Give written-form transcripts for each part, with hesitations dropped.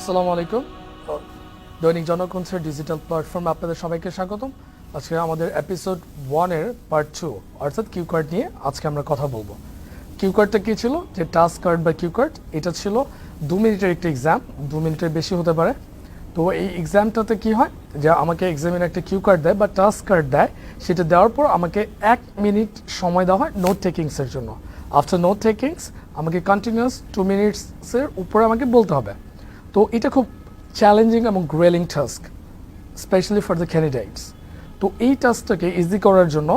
আসসালামু আলাইকুম। দৈনিক জনকনের ডিজিটাল প্ল্যাটফর্মে আপনাদের সবাইকে স্বাগতম। আজকে আমাদের এপিসোড 1 এর পার্ট 2 অর্থাৎ কিউ কার্ড নিয়ে আজকে আমরা কথা বলবো। কিউ কার্ডটা কী ছিল? যে টাস্ক কার্ড বা কিউ কার্ড, এটা ছিল 2 মিনিটের একটা এক্সাম, 2 মিনিটের বেশি হতে পারে। তো এই এক্সামটাতে কি হয় যে আমাকে এক্সামিনার একটা কিউ কার্ড দেয় বা টাস্ক কার্ড দেয়, সেটা দেওয়ার পর আমাকে 1 মিনিট সময় দেওয়া হয় নোট টেকিংসের জন্য। আফটার নোট টেকিংস আমাকে কন্টিনিউয়াস 2 মিনিটসের উপরে আমাকে বলতে হবে। তো এটা খুব চ্যালেঞ্জিং এবং grayling task, specially for the candidates. তো এই টাস্কটাকে ইজি করার জন্য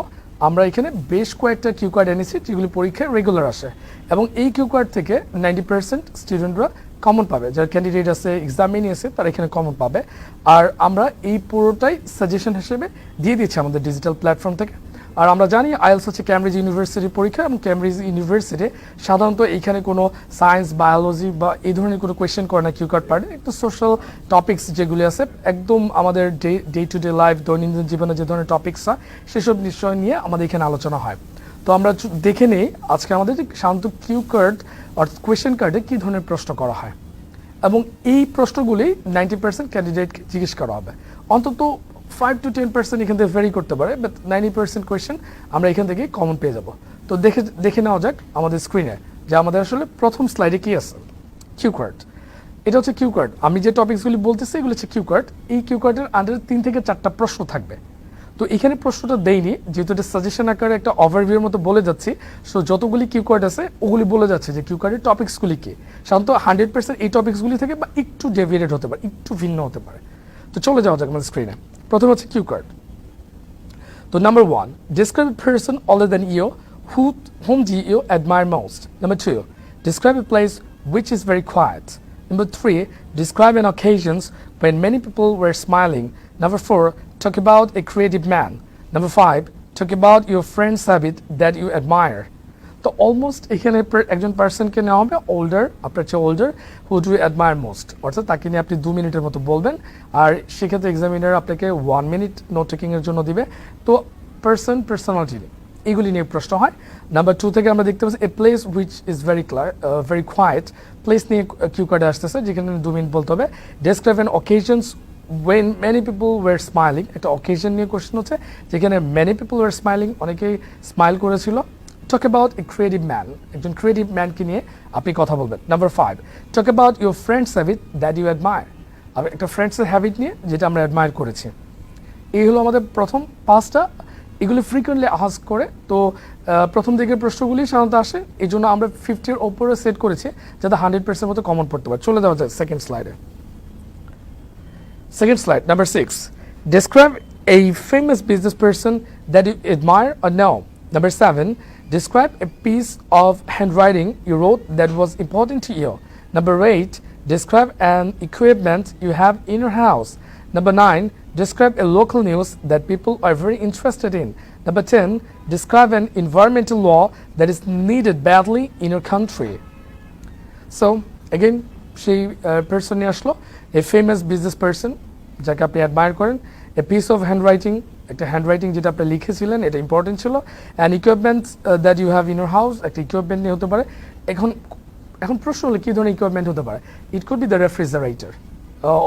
আমরা এখানে বেশ কয়েকটা কিউ কার্ড এনেছি যেগুলি পরীক্ষায় রেগুলার আসে, এবং এই কিউ কার্ড থেকে 90% স্টুডেন্টরা কমন পাবে। যারা ক্যান্ডিডেট আছে, এক্সামে নিয়েছে, তারা এখানে কমন পাবে। আর আমরা এই পুরোটাই সাজেশন হিসেবে দিয়ে দিচ্ছি আমাদের ডিজিটাল প্ল্যাটফর্ম থেকে। আর আমরা জানি আইএলস হচ্ছে ক্যামব্রিজ ইউনিভার্সিটির পরীক্ষা, এবং ক্যামব্রিজ ইউনিভার্সিটি সাধারণত এইখানে কোনো সায়েন্স, বায়োলজি বা এই ধরনের কোনো কোয়েশ্চেন করে না কিউ কার্ড পার্টে। একটু সোশ্যাল টপিক্স যেগুলি আছে, একদম আমাদের ডে টু ডে লাইফ, দৈনন্দিন জীবনে যে ধরনের টপিক্স হয় সেসব বিষয় নিয়ে আমাদের এখানে আলোচনা হয়। তো আমরা দেখে নিই আজকে আমাদের সাধারণত কিউ কার্ড অর্থাৎ কোয়েশ্চেন কার্ডে কী ধরনের প্রশ্ন করা হয়, এবং এই প্রশ্নগুলি 90% ক্যান্ডিডেটকে জিজ্ঞেস করা হবে। অন্তত 5 to 10% এখান থেকে ভেরি করতে পারে, বাট 90% কোয়েশ্চেন আমরা এখান থেকে কমন পেয়ে যাব। তো দেখে নেওয়া যাক আমাদের স্ক্রিনে যে আমাদের আসলে প্রথম স্লাইডে কি আছে। কিউ কার্ড, এটা হচ্ছে কিউ কার্ড। আমি যে টপিকসগুলি বলতেছি এগুলো হচ্ছে কিউ কার্ড। এই কিউ কার্ডের আন্ডারে 3 থেকে 4টা প্রশ্ন থাকবে। তো এখানে প্রশ্নটা দেইনি, যেহেতু এটা সাজেশন আকারে একটা ওভারভিউর মতো বলে যাচ্ছি। সো যতগুলি কিউ কার্ড আছে ওগুলি বলে যাচ্ছে যে কিউ কার্ডের টপিকসগুলি কি। সাধারণত 100% এই টপিকসগুলি থেকে বা একটু ডেভিয়েটেড হতে পারে, একটু ভিন্ন হতে পারে। তো চলে যাওয়া যাক আমাদের স্ক্রিনে। প্রথম হচ্ছে কিউ কার্ড। তো number 1, describe a person older than you whom do you admire most. Number 2, describe a place which is very quiet. Number 3, describe an occasion when many people were smiling. Number 4, talk about a creative man. Number 5, talk about your friend's habit that you admire. তো almost এখানে একজন পার্সনকে নেওয়া হবে older, আপনার চেয়ে older, who do you admire most, অর্থাৎ তাকে নিয়ে আপনি 2 মিনিটের মতো বলবেন। আর সেক্ষেত্রে এক্সামিনার আপনাকে 1 মিনিট নোট টেকিংয়ের জন্য দিবে। তো পার্সোনালিটি এইগুলি নিয়ে প্রশ্ন হয়। নাম্বার 2 থেকে আমরা দেখতে পাচ্ছি a place which is very quiet, place নিয়ে কিউ কার্ডে আসতেছে, যেখানে 2 মিনিট বলতে হবে। Describe an occasions when many people were smiling, একটা অকেশন নিয়ে কোশ্চেন হচ্ছে যেখানে many people were smiling, অনেকেই স্মাইল করেছিল। Talk about a creative man, একজন ক্রিয়েটিভ ম্যানকে নিয়ে আপনি কথা বলবেন। Number 5, talk about your friend's habit that you admire, একটা ফ্রেন্ডসের হ্যাবিট নিয়ে যেটা আমরা অ্যাডমায়ার করেছি। এই হলো আমাদের প্রথম 5টা। এগুলি ফ্রিকুয়েন্টলি আস্ক করে। তো প্রথম দিকের প্রশ্নগুলি সাধারণত আসে, এই জন্য আমরা 50-এর ওপরে সেট করেছি যাতে 100% মতো কমন পড়তে পারে। চলে যাওয়া যায় সেকেন্ড স্লাইডে। Second slide, number 6. Describe a famous business person that you admire or know. Number 7. Describe a piece of handwriting you wrote that was important to you. Number 8. Describe an equipment you have in your house. Number 9. Describe a local news that people are very interested in. Number 10. Describe an environmental law that is needed badly in your country. So, again, সেই person নিয়ে আসলো a famous business person যাকে আপনি admire করেন, a piece of handwriting, একটা handwriting যেটা আপনি লিখেছিলেন এটা ইম্পর্টেন্ট ছিল, and equipments that you have in your house, একটা ইকুইপমেন্ট নিয়ে হতে পারে। এখন প্রশ্ন হলো কী ধরনের ইকুইপমেন্ট হতে পারে। It could be the refrigerator,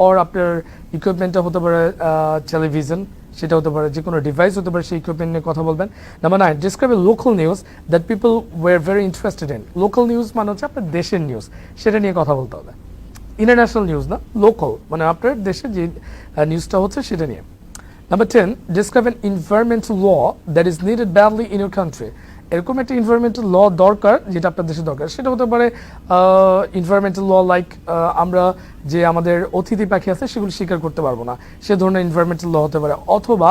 or আপনার ইকুইপমেন্টটা হতে পারে টেলিভিশন, সেটা হতে পারে যে কোনো ডিভাইস হতে পারে, সেই ইকুইপমেন্ট নিয়ে কথা বলবেন। Number 9, describe A local news that people were very interested in. Local news মানে হচ্ছে আপনার দেশের নিউজ, সেটা নিয়ে কথা বলতে হবে। ইন্টারন্যাশনাল নিউজ না, লোকাল মানে আপনার দেশে যে নিউজটা হচ্ছে সেটা নিয়ে। Number 10, describe an environmental law that is needed badly in your country. এরকম একটা এনভায়রনমেন্টাল ল দরকার যেটা আপনার দেশে দরকার, সেটা হতে পারে এনভায়রনমেন্টাল ল লাইক আমরা যে আমাদের অতিথি পাখি আছে সেগুলো শিকার করতে পারবো না, সে ধরনের এনভায়রনমেন্টাল ল হতে পারে। অথবা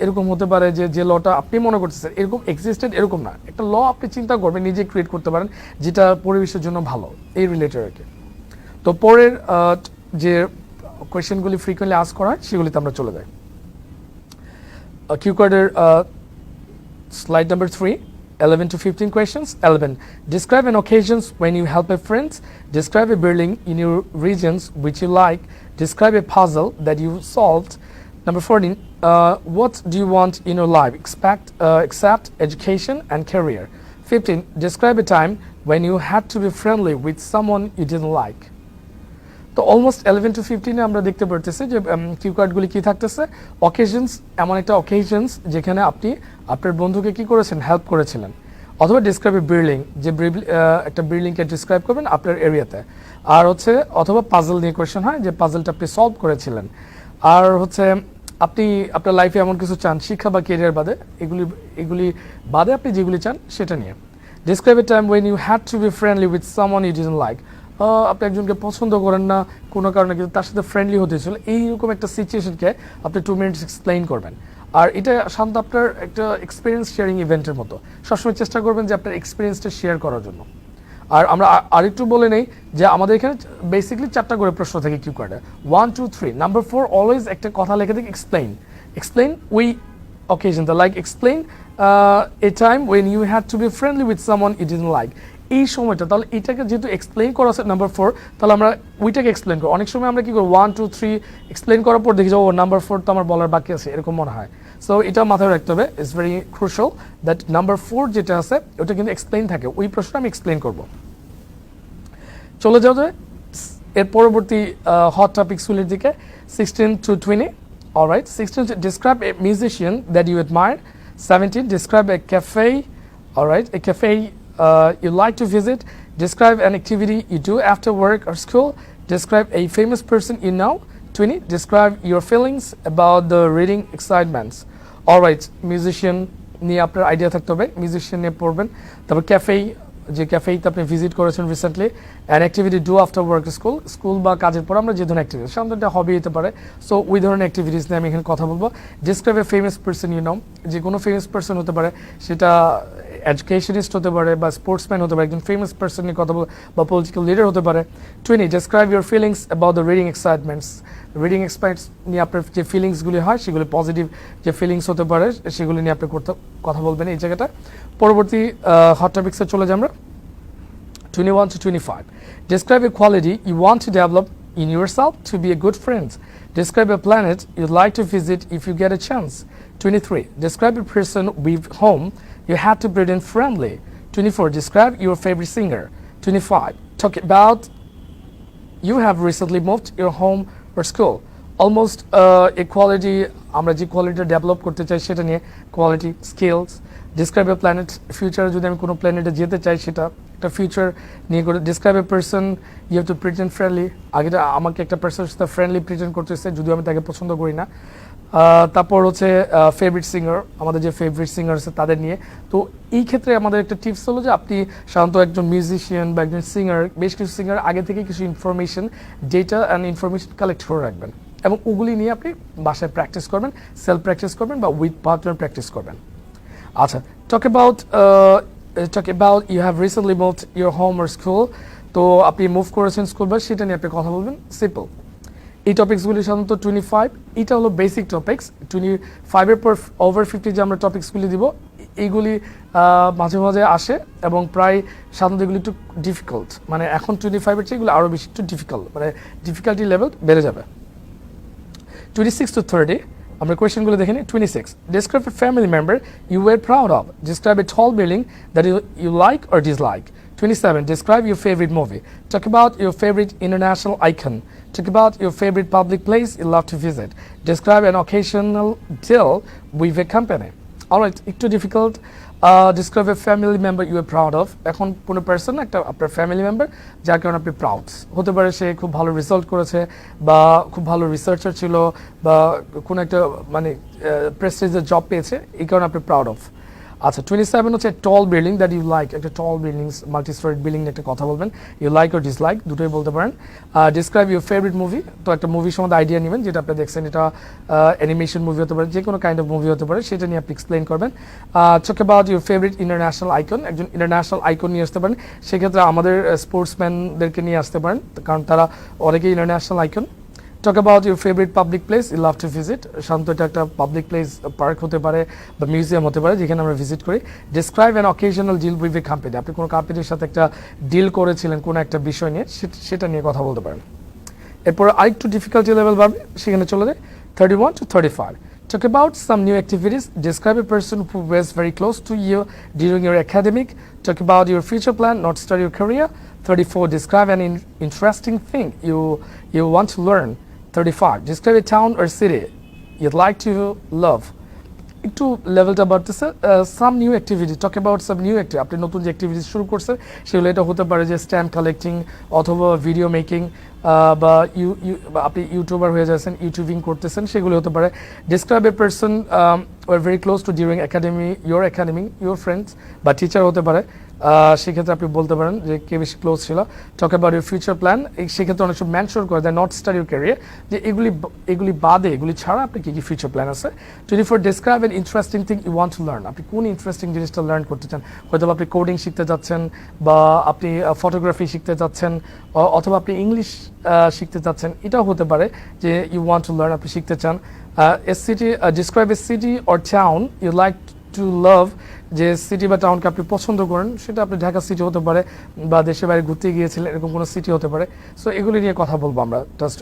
এরকম হতে পারে যে লটা আপনি মনে করতেছেন এরকম এক্সিস্টেড, এরকম না, একটা ল আপনি চিন্তা করবেন, নিজে ক্রিয়েট করতে পারেন যেটা পরিবেশের জন্য ভালো, এই রিলেটেড আর কি। তো পরের যে কোয়েশ্চেনগুলি ফ্রিকুয়েন্টলি আস্ক করা হয় সেগুলিতে আমরা চলে যাই। কিউ কার্ডের slide number 3, 11 to 15 questions. 11. Describe an occasions when you help a friend. Describe a building in your regions which you like. Describe a puzzle that you solved. Number 14. What do you want in your life? Except education and career. 15. Describe a time when you had to be friendly with someone you didn't like. তো almost 11 to 15 আমরা দেখতে পারতেছি যে Q কার্ডগুলি কি থাকতেছে, occasions, এমন একটা occasions যেখানে আপনি আপনার বন্ধুকে কি করেছেন, হেল্প করেছিলেন, অথবা ডিসক্রাইব এ বিল্ডিং, যে একটা বিল্ডিংকে ডিসক্রাইব করবেন আপনার এরিয়াতে, আর হচ্ছে অথবা পাজল নিয়ে কোয়েশ্চেন হয় যে পাজলটা আপনি সলভ করেছিলেন, আর হচ্ছে আপনি আপনার লাইফে এমন কিছু চান শিক্ষা বা কেরিয়ার বাদে, এগুলি বাদে আপনি যেগুলি চান সেটা নিয়ে। Describe a time when you had to be friendly with someone you didn't like, আপনি একজনকে পছন্দ করেন না কোনো কারণে, কিন্তু তার সাথে ফ্রেন্ডলি হতে ছিল, এইরকম একটা সিচুয়েশনকে আপনি 2 মিনিটস এক্সপ্লেইন করবেন। আর এটা সাধারণত আপনার একটা এক্সপিরিয়েন্স শেয়ারিং ইভেন্টের মতো, সবসময় চেষ্টা করবেন যে আপনার এক্সপিরিয়েন্সটা শেয়ার করার জন্য। আর আমরা আরেকটু বলে নেই যে আমাদের এখানে বেসিক্যালি 4টা করে প্রশ্ন থাকে কিউ কার্ডে, 1 2 3। নাম্বার 4 অলওয়েজ একটা কথা লিখে দিক, এক্সপ্লেইন উই occasion, like explain a time when you had to be friendly with someone you didn't like. এই সময়টা তাহলে এটাকে যেহেতু এক্সপ্লেইন করা আছে নাম্বার 4, তাহলে আমরা ওইটাকে এক্সপ্লেইন করি। অনেক সময় আমরা কি করি 1 2 3 এক্সপ্লেইন করার পর দেখি যে ও নাম্বার 4 তো আমার বলার বাকি আছে, এরকম মনে হয়। সো এটা মাথায় রাখতে হবে, it's very crucial that number 4 যেটা আছে ওটা কিন্তু এক্সপ্লেইন থাকে, ওই প্রশ্নটা আমি এক্সপ্লেইন করব। চলে যাও যে এর পরবর্তী হট টপিকসগুলির দিকে, 16 to 20। Alright, 16 describe a musician that you admire, 17 describe a cafe, alright, a cafe you like to visit, describe an activity you do after work or school, describe a famous person you know, 20 describe your feelings about the reading excitements. Alright, musician নিয়ে আপনার idea থাকতে হবে, musician নিয়ে পড়বেন। তারপর cafe, যে ক্যাফেতে আপনি ভিজিট করেছেন recently, an activity do after work school বা কাজের পর আমরা যে ধরনের অ্যাক্টিভিটি, সাধারণত একটা হবি হতে পারে, সো ওই ধরনের অ্যাক্টিভিটিস নিয়ে আমি এখানে কথা বলবো। Describe a famous person you know, যে কোনো ফেমাস পার্সন হতে পারে, সেটা এডুকেশনিস্ট হতে পারে বা স্পোর্টসম্যান হতে পারে, একজন ফেমাস পার্সন নিয়ে কথা বলবো, বা পলিটিক্যাল লিডার হতে পারে। 20 describe your feelings about the reading excitements, reading excitements নিয়ে আপনার যে ফিলিংসগুলি হয় সেগুলি পজিটিভ যে ফিলিংস হতে পারে সেগুলি নিয়ে আপনি কথা বলবেন এই জায়গাটা। পরবর্তী হট টপিক্সে চলে যাই আমরা, 21 to 25. Describe a quality you want to develop in yourself to be a good friend. Describe a planet you'd like to visit if you get a chance. 23. Describe a person with whom you had to pretend friendly. 24. Describe your favorite singer. 25. Talk about you have recently moved your home or school. Almost a quality, আমরা যে কোয়ালিটিটা develop করতে চাই সেটা নিয়ে, quality, skills. Describe এ planet, ফিউচারে যদি আমি কোনো প্ল্যানেটে যেতে চাই সেটা একটা ফিউচার নিয়ে করে। Describe a person you have to pretend friendly, আগেটা আমাকে একটা পার্সনের সাথে ফ্রেন্ডলি প্রিটেন্ড করতেছে যদিও আমি তাকে পছন্দ করি না। তারপর হচ্ছে ফেভারিট সিঙ্গার, আমাদের যে ফেভারিট সিঙ্গার আছে তাদের নিয়ে। তো এই ক্ষেত্রে আমাদের একটা টিপস হলো যে আপনি সাধারণত একজন মিউজিশিয়ান বা একজন সিঙ্গার, বেশ কিছু সিঙ্গার আগে থেকে কিছু information, data and information collect করে রাখবেন এবং ওগুলি নিয়ে আপনি বাসায় প্র্যাকটিস করবেন, সেলফ প্র্যাকটিস করবেন বা উইথ পার্টনার প্র্যাকটিস করবেন। আচ্ছা, talk about you have recently moved your home or school, তো আপনি মুভ করেছেন স্কুল বা সেটা নিয়ে আপনি কথা বলবেন, সিম্পল। এই টপিক্সগুলি সাধারণত 25, এটা হলো বেসিক টপিক্স। 25-এর পর ওভার 50 যে আমরা টপিক্সগুলি দিব, এইগুলি মাঝে মাঝে আসে এবং প্রায় সাধারণত এগুলি একটু ডিফিকাল্ট, মানে এখন 25-এর চেয়ে এগুলো আরও বেশি একটু ডিফিকাল্ট, মানে ডিফিকাল্টি লেভেল বেড়ে যাবে। 26 to 30 আমরা কোয়েশ্চেনগুলো দেখে নিই। 26 describe a family member you were proud of, describe a tall building that you like or dislike. 27 describe your favorite movie, talk about your favorite international icon, talk about your favorite public place you love to visit, describe an occasional deal with a company. Alright, একটু difficult. describe a family member you are proud of, এখন কোনো person একটা আপনার family member যার কারণে আপনি proud, হতে পারে সে খুব ভালো রেজাল্ট করেছে বা খুব ভালো রিসার্চার ছিল বা কোনো একটা মানে প্রেস্টিজিয়াস জব পেয়েছে, এই কারণে আপনি প্রাউড অফ। আচ্ছা, 27 হচ্ছে tall building that you like, একটা tall buildings, multi storied building নিয়ে একটা কথা বলবেন, ইউ লাইক অর ডিসলাইক দুটোই বলতে পারেন। ডিসক্রাইব ইউর ফেভারিট মুভি, তো একটা মুভির সম্বন্ধে আইডিয়া নেবেন যেটা আপনি দেখছেন, এটা অ্যানিমেশন মুভি হতে পারে, যে কোনো কাইন্ড অফ মুভি হতে পারে, সেটা নিয়ে আপনি এক্সপ্লেন করবেন। Talk about your favourite international icon, একজন ইন্টারন্যাশনাল আইকন নিয়ে আসতে পারেন, সেক্ষেত্রে আমাদের স্পোর্টসম্যানদেরকে নিয়ে আসতে পারেন কারণ তারা অনেকেই international icon. Talk about your favorite public place you love to visit, শান্ত এটা একটা পাবলিক প্লেস, পার্ক হতে পারে বা মিউজিয়াম হতে পারে যেখানে আমরা ভিজিট করি। Describe an occasional deal with a company, আপনি কোনো কোম্পানির সাথে একটা ডিল করেছিলেন কোনো একটা বিষয় নিয়ে, সেটা নিয়ে কথা বলতে পারেন। এরপর আরেকটু ডিফিকাল্টি লেভেল বাড়বে, সেখানে চলে যায় 31 to 35. Talk about some new activities, describe a person who was very close to you during your academic, talk about your future plan, not start your career. 34, describe an interesting thing you want to learn. 35, describe a town or city you'd like to love. একটু লেভেলটা বাড়তেছে, some new activity, talk about some new activity, আপনি নতুন যে activities শুরু করছেন সেগুলো এটা হতে পারে যে স্ট্যাম্প কালেক্টিং অথবা ভিডিও মেকিং, বা আপনি ইউটিউবার হয়ে যাচ্ছেন, ইউটিউবিং করতেছেন, সেগুলো হতে পারে। Describe a person were very close two during academy, your friends বা টিচার হতে পারে, সেক্ষেত্রে আপনি বলতে পারেন যে কে বেশি ক্লোজ ছিল। Talk about your future plan, সেক্ষেত্রে অনেক সময় মেনশন করে দেয় নট স্টাডি ইউর ক্যারিয়ার, যে এগুলি বাদে, এগুলি ছাড়া আপনি কী কী ফিউচার প্ল্যান আছে। 24, describe an interesting thing you want to learn, আপনি কোন ইন্টারেস্টিং জিনিসটা লার্ন করতে চান, হয়তো আপনি কোডিং শিখতে যাচ্ছেন, বা আপনি ফটোগ্রাফি শিখতে যাচ্ছেন, অথবা আপনি ইংলিশ শিখতে চাচ্ছেন, এটাও হতে পারে যে ইউ ওয়ান্ট টু লার্ন, আপনি শিখতে চান। A city, describe a city or town you like to love, যে সিটি বা টাউনকে আপনি পছন্দ করেন, সেটা আপনি ঢাকা সিটি হতে পারে, বা দেশের বাইরে ঘুরতে গিয়েছিলেন এরকম কোনো সিটি হতে পারে। সো এগুলি নিয়ে কথা বলবো আমরা জাস্ট।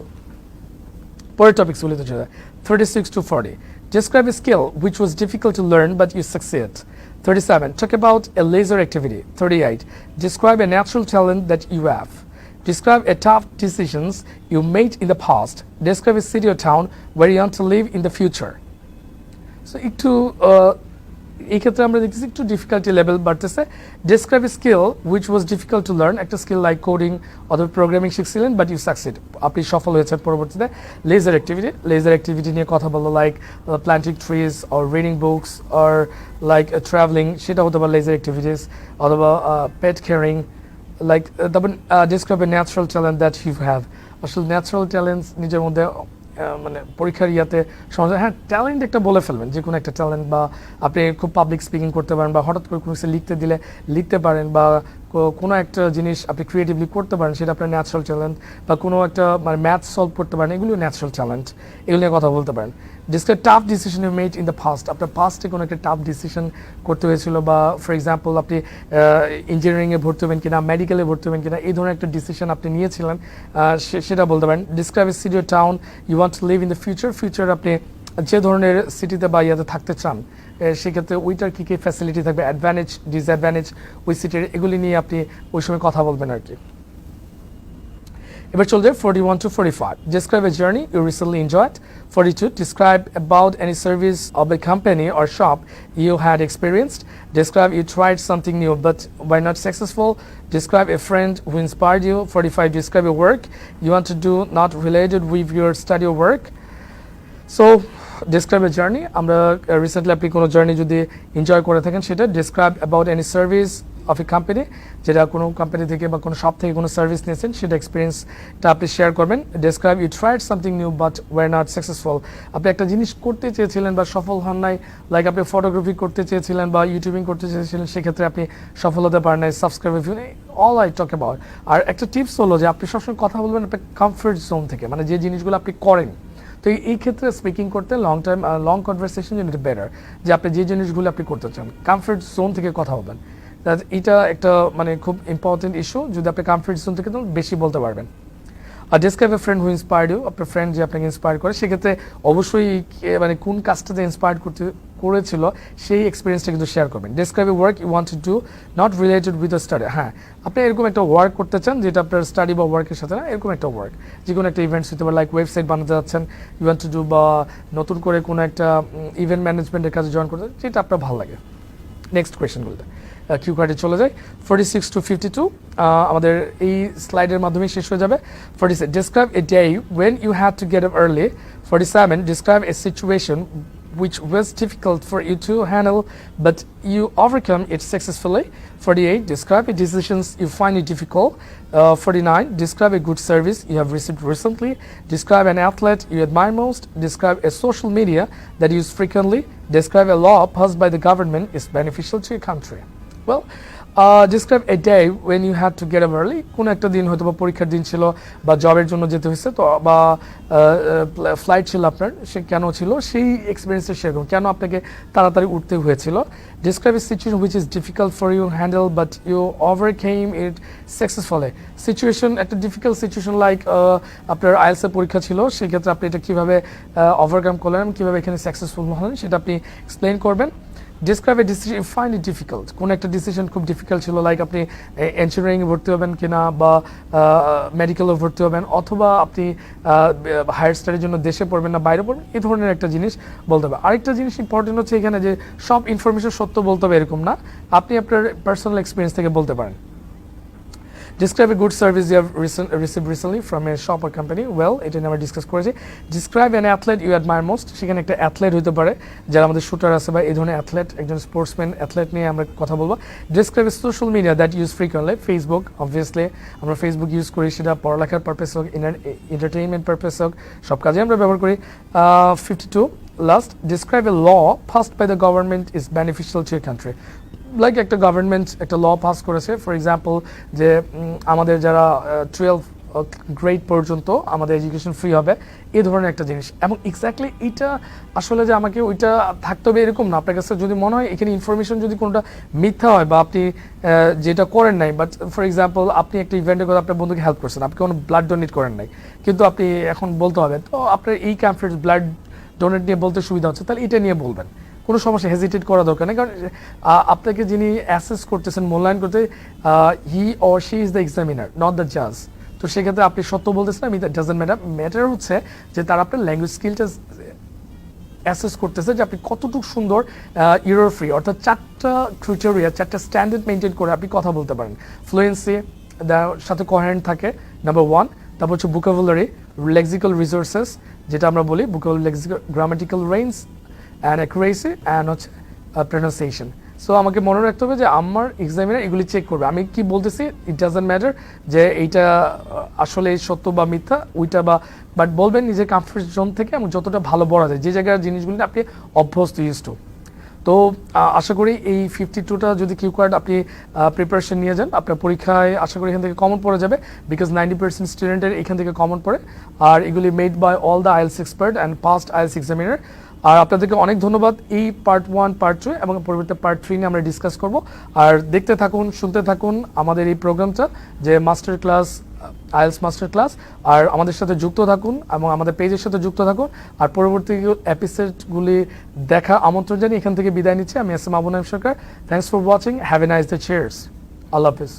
পরের টপিকসগুলিতে চলে যায়। 36 to 40, describe a skill which was difficult to learn but you succeed. 37, talk about a leisure activity. 38, describe a natural talent that you have. Describe a tough decisions you made in the past. Describe a city or town where you want to live in the future. So একটু এই ক্ষেত্রে আমরা দেখতেছি একটু difficulty level বাড়তেছে। Describe a skill which was difficult to learn, একটা skill like coding অথবা programming শিখছিলেন বাট ইউ সাকসিড, আপনি সফল হয়েছেন পরবর্তীতে। লেজার অ্যাক্টিভিটি নিয়ে কথা বললো, like planting trees or reading books or like travelling, সেটা হতে পারে লেজার অ্যাক্টিভিটিস, অথবা পেট কেয়ারিং, লাইক তারপর describe a natural talent that you have. আসলে ন্যাচারাল ট্যালেন্টস নিজের মধ্যে মানে পরীক্ষার ইয়াতে সমাজ, হ্যাঁ ট্যালেন্ট একটা বলে ফেলবেন, যে কোনো একটা ট্যালেন্ট, বা আপনি খুব পাবলিক স্পিকিং করতে পারেন, বা হঠাৎ করে কোনো কিছু লিখতে দিলে লিখতে পারেন, বা কোনো একটা জিনিস আপনি ক্রিয়েটিভলি করতে পারেন, সেটা আপনার ন্যাচারাল ট্যালেন্ট, বা কোনো একটা মানে ম্যাথ সলভ করতে পারেন, এগুলো ন্যাচারাল ট্যালেন্ট, এগুলো নিয়ে কথা বলতে পারেন। Describe tough decision you made in the past, আপনার পাস্টে কোনো একটা টাফ ডিসিশন করতে হয়েছিল, বা ফর এক্সাম্পল আপনি ইঞ্জিনিয়ারিংয়ে ভর্তি হবেন কিনা, মেডিকেলে ভর্তি হবেন কিনা, এই ধরনের একটা ডিসিশন আপনি নিয়েছিলেন, সেটা বলতে পারেন। Describe a city or town you want to live in the future, আপনি যে ধরনের সিটিতে বা ইয়াতে থাকতে চান, সেক্ষেত্রে ওইটার কী কী ফ্যাসিলিটি থাকবে, অ্যাডভান্টেজ ডিসঅ্যাডভান্টেজ ওই সিটির, এগুলি নিয়ে আপনি ওই সময় কথা বলবেন আর কি। এবার চলে যায় 41 to 45, describe a journey you recently enjoyed. 42, describe about any service of a company or shop you had experienced. Describe you tried something new but were not successful. Describe a friend who inspired you. 45, describe a work you want to do not related with your study or work. So describe a journey, আমরা recently আপনি কোনো journey যদি enjoy করে থাকেন, সেটা describe about any service of a company, যেটা কোনো company থেকে বা কোনো শপ থেকে কোনো সার্ভিস নিয়েছেন, সেটা এক্সপিরিয়েন্সটা আপনি শেয়ার করবেন। Describe you tried something new but were not successful, আপনি একটা জিনিস করতে চেয়েছিলেন বা সফল হন নাই, লাইক আপনি ফটোগ্রাফি করতে চেয়েছিলেন বা ইউটিউবিং করতে চেয়েছিলেন, সেক্ষেত্রে আপনি সফল হতে পারেন নাই, subscribe all I talk about. আর একটা টিপস হলো যে আপনি সবসময় কথা বলবেন আপনার কমফর্ট জোন থেকে, মানে যে জিনিসগুলো আপনি করেন। তো এই ক্ষেত্রে স্পিকিং করতে লং কনভারসেশন ইট বেটার, যে আপনি যে জিনিসগুলো আপনি করতে চান কমফর্ট জোন থেকে কথা বলবেন। এটা একটা মানে খুব ইম্পর্টেন্ট ইস্যু, যদি আপনি কমফর্ট জোন থেকে বেশি বলতে পারবেন। আর describe a friend who inspired you, আপনার ফ্রেন্ড যে আপনাকে ইন্সপায়ার করে, সেক্ষেত্রে অবশ্যই মানে কোন কাজটাতে ইন্সপায়ার করেছিল সেই এক্সপিরিয়েন্সটা কিন্তু শেয়ার করবেন। Describe a work you want to do not related with the study, হ্যাঁ আপনি এরকম একটা ওয়ার্ক করতে চান যেটা আপনার স্টাডি বা ওয়ার্কের সাথে না, এরকম একটা ওয়ার্ক, যে কোনো একটা ইভেন্টস হতে পারে, লাইক ওয়েবসাইট বানাতে যাচ্ছেন ইউ ওয়ান্ট টু ডু, বা নতুন করে কোনো একটা ইভেন্ট ম্যানেজমেন্টের কাজে জয়েন করতে, যেটা আপনার ভালো লাগে। নেক্সট কোয়েশ্চেনগুলোতে কিউ কার্ডে চলে যায়। 46 to 52 আমাদের এই স্লাইডের মাধ্যমে শেষ হয়ে যাবে। 46, describe a day when you had to get up early. 47, describe a situation which was difficult for you to handle but you overcome it successfully. 48, describe a decisions you find it difficult. 49, describe a good service you have received recently. Describe an athlete you admire most. Describe a social media that you use frequently. Describe a law passed by the government is beneficial to your country. Well, describe a day when you had to get up early. কোনো একটা দিন হয়তো বা পরীক্ষার দিন ছিল বা জবের জন্য যেতে হয়েছে, তো বা ফ্লাইট ছিল আপনার, সে কেন ছিল সেই এক্সপিরিয়েন্সটা শেয়ার করুন, কেন আপনাকে তাড়াতাড়ি উঠতে হয়েছিল। Describe a situation which is difficult for you handle but you overcame it successfully. Situation, একটা ডিফিকাল্ট সিচুয়েশন লাইক আপনার আইএলটিএস পরীক্ষা ছিল, সেক্ষেত্রে আপনি এটা কীভাবে ওভারকাম করলেন, কীভাবে এখানে সাকসেসফুল হলেন, সেটা আপনি এক্সপ্লেন করবেন। Describe a decision you find it difficult, কোন একটা ডিসিশন খুব ডিফিকাল্ট ছিল, লাইক আপনি ইঞ্জিনিয়ারিংয়ে ভর্তি হবেন কিনা বা মেডিকেলে ভর্তি হবেন, অথবা আপনি হায়ার স্টাডির জন্য দেশে পড়বেন না বাইরে পড়বেন, এই ধরনের একটা জিনিস বলতে হবে। আরেকটা জিনিস ইম্পর্টেন্ট হচ্ছে এখানে যে সব ইনফরমেশন সত্য বলতে হবে এরকম না, আপনি আপনার পার্সোনাল এক্সপিরিয়েন্স থেকে বলতে পারেন। Describe a good service you have received recently from a shop or company. Well, এটা নিয়ে আমরা ডিসকাস করেছি। Describe an athlete you admire most. সেখানে একটা অ্যাথলেট হতে পারে, যারা আমাদের শুটার আছে বা এই ধরনের অ্যাথলেট, একজন স্পোর্টসম্যান অ্যাথলেট নিয়ে আমরা কথা বলবো। Describe a social media that you use frequently. Facebook, obviously আমরা ফেসবুক ইউজ করি, সেটা পড়ালেখার পারপাস হোক, এন্টারটেইনমেন্ট পারপাস হোক, সব কাজে আমরা ব্যবহার করি। 52 last, describe a law passed by the government is beneficial to your country. Like একটা গভর্নমেন্ট একটা ল পাস করেছে, ফর এক্সাম্পল যে আমাদের যারা 12 গ্রেড পর্যন্ত আমাদের এডুকেশন ফ্রি হবে, এই ধরনের একটা জিনিস। এবং এক্স্যাক্টলি এইটা আসলে যে আমাকে ওইটা থাকতে হবে এরকম না, আপনার কাছে যদি মনে হয় এখানে ইনফরমেশন যদি কোনোটা মিথ্যা হয় বা আপনি যেটা করেন নাই, বাট ফর এক্সাম্পল আপনি একটা ইভেন্টে করে আপনার বন্ধুকে হেল্প করছেন, আপনি কোনো ব্লাড ডোনেট করেন নাই, কিন্তু আপনি এখন বলতে হবে তো আপনার এই ক্যাম্পের ব্লাড ডোনেট নিয়ে বলতে সুবিধা হচ্ছে, তাহলে এটা নিয়ে বলবেন, কোনো সমস্যা হেজিটেট করা দরকার নেই। কারণ আপনাকে যিনি অ্যাসেস করতেছেন, মূল্যায়ন করতে, he or she is the examiner, not the জাজ। তো সেক্ষেত্রে আপনি সত্য বলতেছেন, আমি দ্যাট ডাজন্ট ম্যাটার, ম্যাটার হচ্ছে যে তারা আপনার ল্যাঙ্গুয়েজ স্কিলটা অ্যাসেস করতেছে যে আপনি কতটুকু সুন্দর ইরর ফ্রি, অর্থাৎ 4টা ক্রাইটেরিয়া 4টা স্ট্যান্ডার্ড মেনটেন করে আপনি কথা বলতে পারেন। ফ্লুয়েন্সি, সাথে কোহেরেন্ট থাকে নাম্বার 1, তারপর হচ্ছে ভোকাবুলারি, লেক্সিক্যাল রিসোর্সেস যেটা আমরা বলি, vocabulary, lexical, grammatical range and accuracy and হচ্ছে প্রনাউন্সিয়েশন। সো আমাকে মনে রাখতে হবে যে আমার এক্সামিনার এগুলি চেক করবে, আমি কি বলতেছি ইট ডাজন্ট ম্যাটার যে এইটা আসলে সত্য বা মিথ্যা ওইটা, বাট বলবেন নিজের কমফর্ট জোন থেকে এবং যতটা ভালো বলা যায়, যে জায়গার জিনিসগুলি আপনি অভ্যস্ত, ইউজ টু। তো আশা করি এই 52টা যদি কিউ কার্ড আপনি প্রিপারেশন নিয়ে যান, আপনার পরীক্ষায় আশা করি এখান থেকে কমন পড়ে যাবে, বিকজ 90% স্টুডেন্টের এখান থেকে কমন পড়ে, আর এগুলি made by all the IELTS expert and past IELTS examiner. আর আপনাদেরকে অনেক ধন্যবাদ। এই পার্ট 1, পার্ট 2 এবং পরবর্তী পার্ট 3 নিয়ে আমরা ডিসকাস করব। আর দেখতে থাকুন, শুনতে থাকুন আমাদের এই প্রোগ্রামটা, যে master class, IELTS master class. আর আমাদের সাথে যুক্ত থাকুন এবং আমাদের পেজের সাথে যুক্ত থাকুন। আর পরবর্তী এপিসোডগুলি দেখা আমন্ত্রণ জানিয়ে এখান থেকে বিদায় নিচ্ছি। আমি M Abu Nayem Sarker। Thanks for watching. Have a nice day. Cheers. Allah Hafiz.